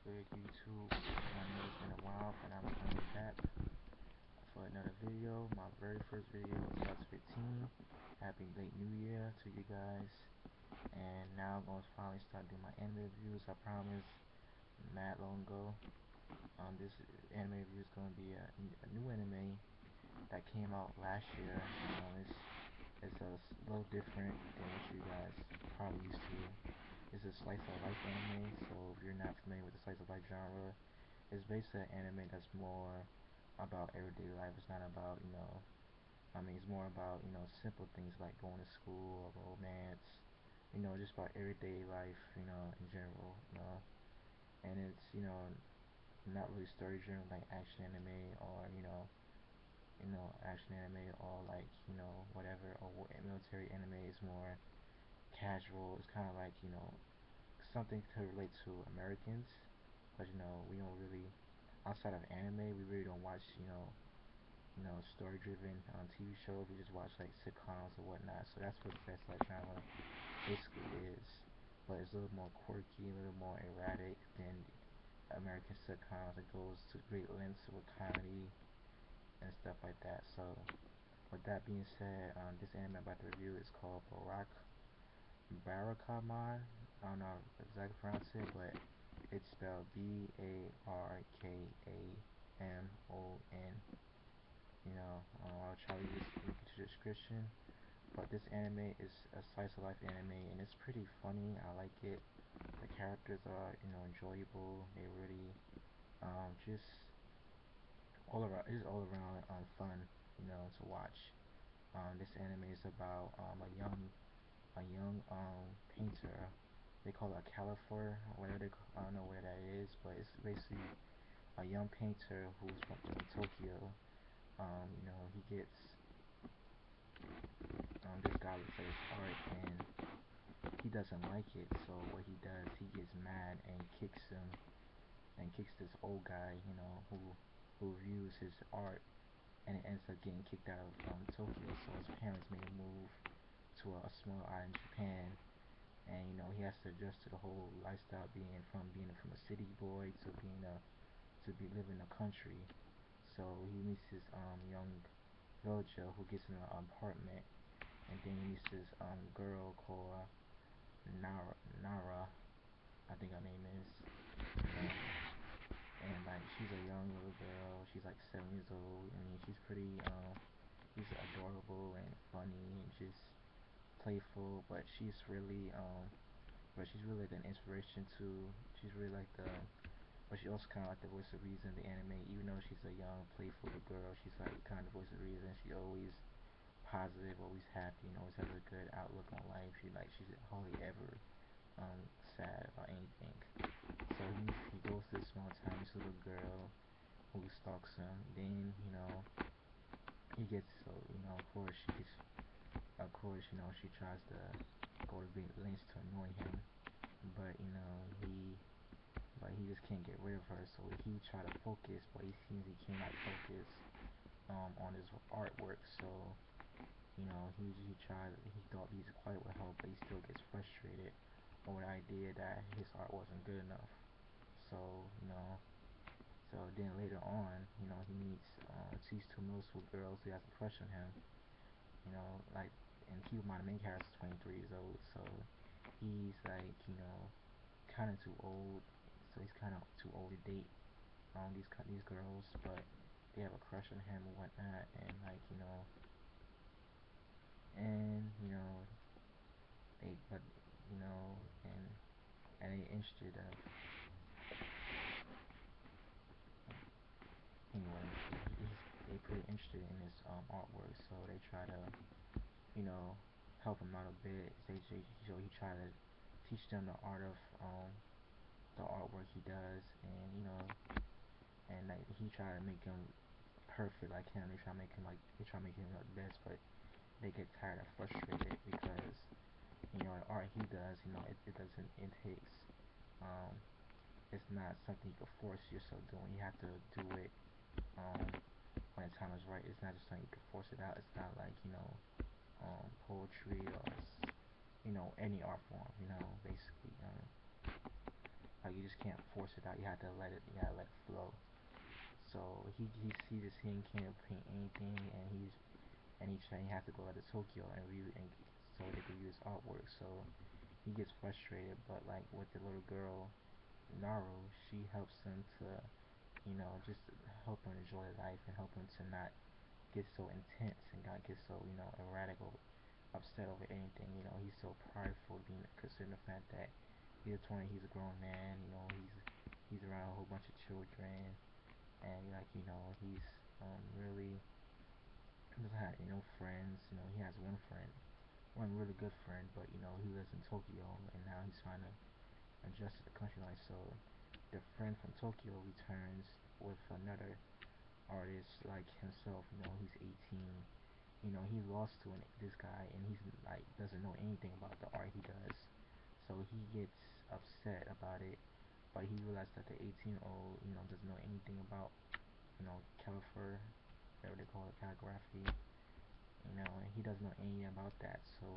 good, YouTube? I know it's been a while, but I'm coming back for another video. My very first video of 2015. Happy late New Year to you guys. And now I'm going to finally start doing my anime reviews. I promised mad long ago. This anime review is going to be a new anime that came out last year. It's a little different than what you guys probably used to. It's a slice of life anime, so if you're not familiar with the slice of life genre, it's basically an anime that's more about everyday life. It's not about, it's more about, simple things like going to school or romance, just about everyday life, in general, and it's, not really story driven like action anime or, action anime or like, whatever, or military anime is more casual. It's kind of like, something to relate to Americans, but we don't really, outside of anime, we really don't watch, story driven on TV shows. We just watch like sitcoms or whatnot. So that's what that's that genre basically is. But it's a little more quirky, a little more erratic than American sitcoms. It goes to great lengths with comedy and stuff like that. So with that being said, this anime I'm about to review is called Barakamon. I don't know exactly pronounce it, but it's spelled Barkamon. I'll try to link it to the description. But this anime is a slice of life anime, and it's pretty funny. I like it. The characters are, enjoyable. They really, just all around fun, to watch. This anime is about a young painter. They call it a califer, whatever I don't know what that is, but it's basically a young painter who's from Tokyo. He gets this guy looks at his art and he doesn't like it. So what he does, he gets mad and kicks him and kicks this old guy, who reviews his art, and it ends up getting kicked out of Tokyo. So his parents made a move to a small island in Japan, and he has to adjust to the whole lifestyle, being from a city boy to living in a country. So he meets this young villager who gets in an apartment, and then he meets this girl called Nara, I think her name is, and like she's a young little girl. She's like 7 years old. I mean, she's adorable and funny and just playful, but she's really like an inspiration to. She's really like but she also kind of like the voice of reason in the anime. Even though she's a young, playful girl, she's like kind of the voice of reason. She's always positive, always happy, and always has a good outlook on life. She's hardly ever sad about anything. So he goes to this small town, this little girl who stalks him. Then he gets, so of course she tries to go to great lengths to annoy him, but he just can't get rid of her. So he try to focus, but he seems he cannot focus on his artwork. So he thought he's quiet with her, but he still gets frustrated over the idea that his art wasn't good enough. So so then later on, he meets these two middle school girls who has a crush on him. Like, and keep in mind the main character is 23 years old, so he's like, kind of too old. So he's kind of too old to date these girls, but they have a crush on him and whatnot, and like, and they but and they interested anyway, they pretty interested in his artwork, so they try to help him out a bit. So he try to teach them the art of the artwork he does, and and like he try to make him perfect like him. They try to make him the best, but they get tired and frustrated because the art he does, it takes um it's not something you can force yourself doing. You have to do it when the time is right. It's not just something you can force it out. It's not like poetry or any art form. Basically, like you just can't force it out. You gotta let it flow. So he sees this he can't paint anything, and he has to go to Tokyo and review and so they can view his artwork. So he gets frustrated, but like with the little girl Naru, she helps him to just help him enjoy life and help him to not get so intense and not get so erratic or upset over anything. He's so prideful, being considering the fact that he's a grown man. He's around a whole bunch of children, and he's really doesn't have friends. He has one friend, one really good friend, but he lives in Tokyo, and now he's trying to adjust to the country life. So the friend from Tokyo returns with another artist like himself. He's 18. He lost to this guy, and he's like doesn't know anything about the art he does. So he gets upset about it, but he realized that the 18-year-old, doesn't know anything about, calligraphy, whatever they call it, calligraphy. And he doesn't know anything about that. So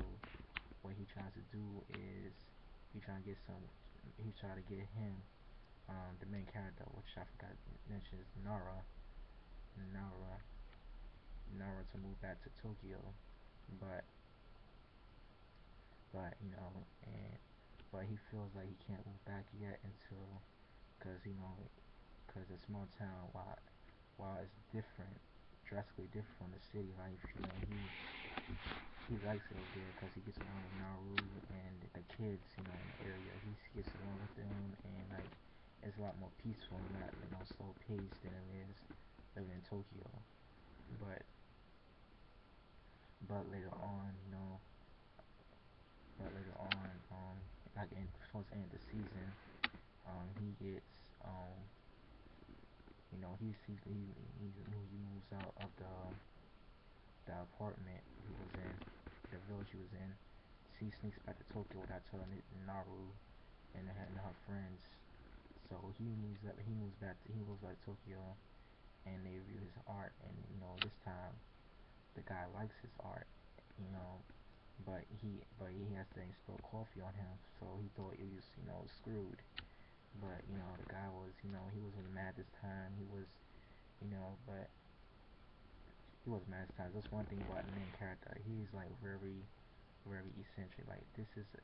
what he tries to do is he trying to get some, he try to get him, the main character, which I forgot to mention is Nara, Nara to move back to Tokyo, but and but he feels like he can't move back yet until, cause cause a small town, while it's different, drastically different from the city life, he likes it over there because he gets along with Naru and the kids, in the area. He gets along with them, and like it's a lot more peaceful and not slow paced than it is living in Tokyo. But but later on, like towards the end of the season, he gets he moves out of the apartment he was in, the village he was in. She sneaks back to Tokyo without telling Naru and her friends. So he moves back to Tokyo, and they review his art. And this time the guy likes his art, you know, but he has to spill coffee on him. So he thought he was screwed. But the guy was he wasn't mad this time. But he was mad this time. That's one thing about the main character. He's like very eccentric. Like this is a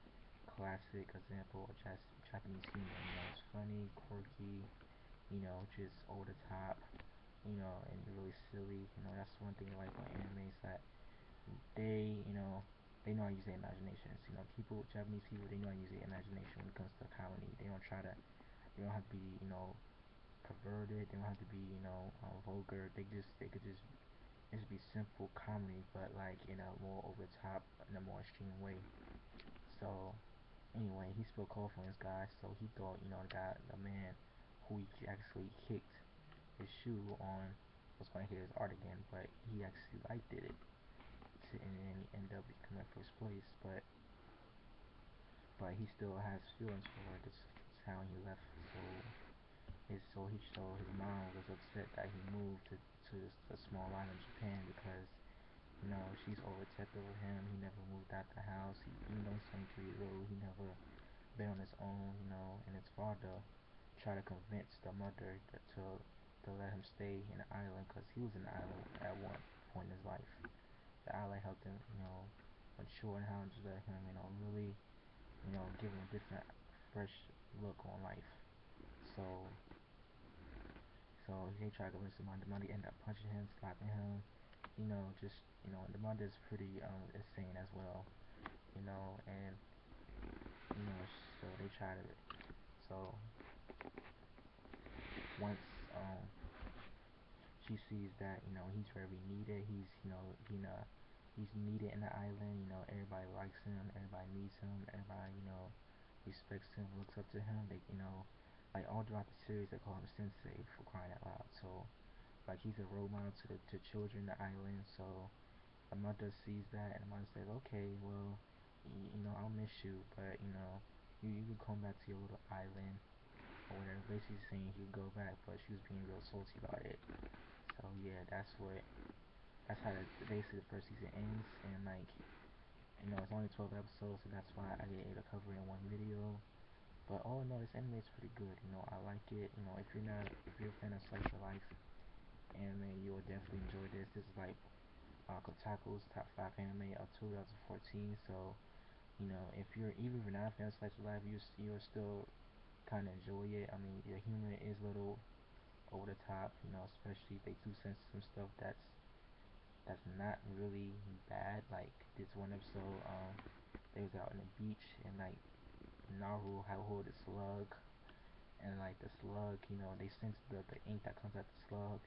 classic example of just Japanese humor. It's funny, quirky, just over the top, and really silly. That's one thing I like about anime is that they, they know how to use their imaginations. Japanese people, they know how to use their imagination when it comes to comedy. They don't have to be, perverted. They don't have to be, vulgar. They could just it should be simple comedy, but like in a more over the top, in a more extreme way. So anyway, he spilled coffee on his guy, so he thought the man who he actually kicked his shoe on was going to hit his art again, but he actually liked it, and then he ended up becoming first place. But he still has feelings for this town he left. So his mom was upset that he moved to a small island in Japan because she's overprotective of him. He never moved out the house. Even though he's 23 years old, he never been on his own. And his father tried to convince the mother to let him stay in the island because he was in the island at one point in his life. The island helped him, mature and how to let him, really, give him a different, fresh look on life. So he tried to convince the mother. The mother ended up punching him, slapping him. Just the mother's pretty insane as well. And you know, so they try to. So once she sees that he's very needed, he's needed in the island. Everybody likes him, everybody needs him, everybody respects him, looks up to him. They like all throughout the series they call him Sensei for crying out loud. So like he's a role model to the children in the island. So the mother sees that, and the mother says, okay, well, I'll miss you, but you can come back to your little island or whatever. Basically saying he would go back, but she was being real salty about it. So yeah, that's how basically the first season ends. And like it's only 12 episodes, so that's why I didn't able to cover it in one video. But all no, this anime is pretty good. I like it. If you're a fan of slice of life anime, you will definitely enjoy this. This is like Kotaku's top five anime of 2014. So if you're even if you're not a fan of slice of life, you'll still kind of enjoy it. I mean, the humor is a little over the top. Especially they do censor some stuff that's not really bad. Like this one episode, they was out on the beach and like Naru had hold the slug, and like the slug, they censor the ink that comes out the slug,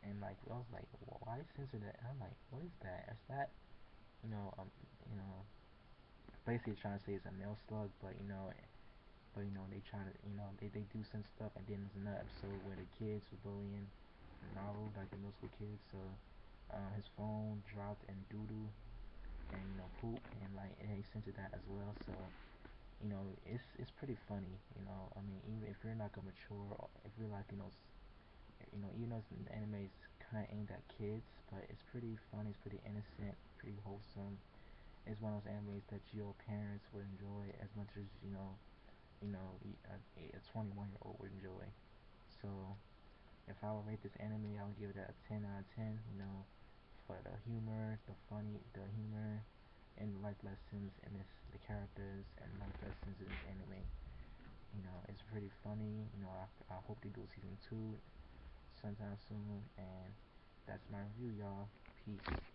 and like I was like, well, why censor that? And I'm like, what is that? Is that you know um you know basically trying to say it's a male slug, but they try to they do some stuff, and then there's another episode where the kids were bullying Naru, like the middle school kids, so his phone dropped in doo doo and poop, and like and he censored that as well. So it's pretty funny. I mean, even if you're not gonna mature, or if you're like even though the anime is kind of aimed at kids, but it's pretty funny, it's pretty innocent, pretty wholesome. It's one of those animes that your parents would enjoy as much as a 21-year-old would enjoy. So if I would rate this anime, I would give it a 10 out of 10. For the humor, the humor, and life lessons, and the characters and life lessons in this anime. It's pretty funny. I hope they do season 2 sometime soon. And that's my review, y'all. Peace.